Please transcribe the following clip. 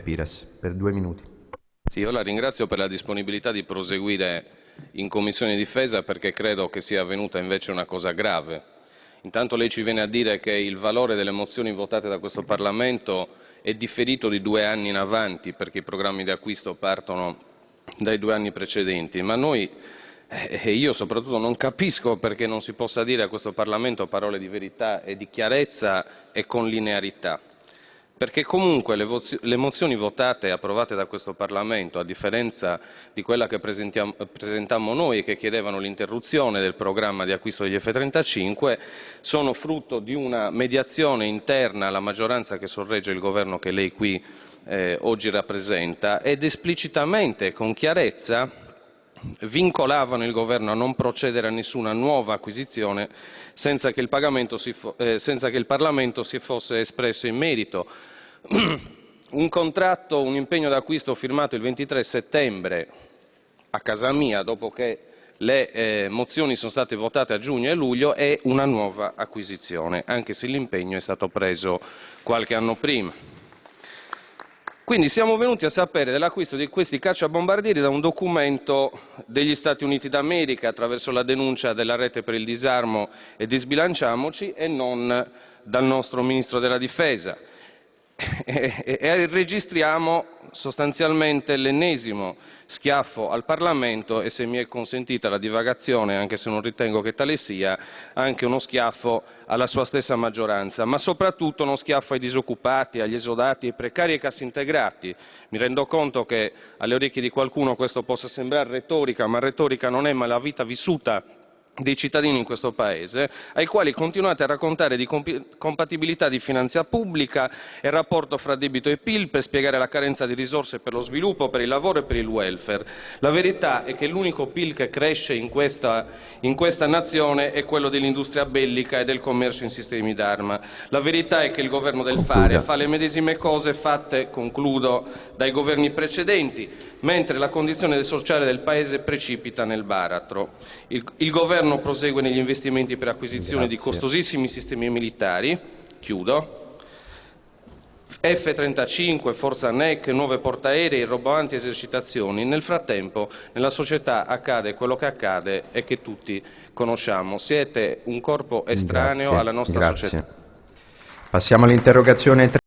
Pires, per 2 minuti. Sì, io la ringrazio per la disponibilità di proseguire in Commissione Difesa perché credo che sia avvenuta invece una cosa grave. Intanto lei ci viene a dire che il valore delle mozioni votate da questo Parlamento è differito di 2 anni in avanti perché i programmi di acquisto partono dai 2 anni precedenti, ma noi e io soprattutto non capisco perché non si possa dire a questo Parlamento parole di verità e di chiarezza e con linearità. Perché comunque le mozioni votate e approvate da questo Parlamento, a differenza di quella che presentammo noi e che chiedevano l'interruzione del programma di acquisto degli F-35, sono frutto di una mediazione interna alla maggioranza che sorregge il governo che lei qui oggi rappresenta ed esplicitamente e con chiarezza vincolavano il governo a non procedere a nessuna nuova acquisizione senza che il Parlamento si fosse espresso in merito. Un contratto, un impegno d'acquisto firmato il 23 settembre a casa mia, dopo che le mozioni sono state votate a giugno e luglio, è una nuova acquisizione, anche se l'impegno è stato preso qualche anno prima. Quindi siamo venuti a sapere dell'acquisto di questi cacciabombardieri da un documento degli Stati Uniti d'America attraverso la denuncia della Rete per il Disarmo e di Sbilanciamoci e non dal nostro Ministro della Difesa. E registriamo sostanzialmente l'ennesimo schiaffo al Parlamento e, se mi è consentita la divagazione, anche se non ritengo che tale sia, anche uno schiaffo alla sua stessa maggioranza, ma soprattutto uno schiaffo ai disoccupati, agli esodati, ai precari e ai cassintegrati. Mi rendo conto che alle orecchie di qualcuno questo possa sembrare retorica, ma retorica non è, ma la vita vissuta dei cittadini in questo Paese, ai quali continuate a raccontare di compatibilità di finanza pubblica e il rapporto fra debito e PIL per spiegare la carenza di risorse per lo sviluppo, per il lavoro e per il welfare. La verità è che l'unico PIL che cresce in questa nazione è quello dell'industria bellica e del commercio in sistemi d'arma. La verità è che il governo del fare fa le medesime cose fatte, concludo, dai governi precedenti, mentre la condizione sociale del Paese precipita nel baratro. Il governo prosegue negli investimenti per acquisizione di costosissimi sistemi militari, chiudo, F-35, Forza NEC, nuove portaerei, roboanti esercitazioni. Nel frattempo nella società accade quello che accade e che tutti conosciamo. Siete un corpo estraneo alla nostra società. Passiamo all'interrogazione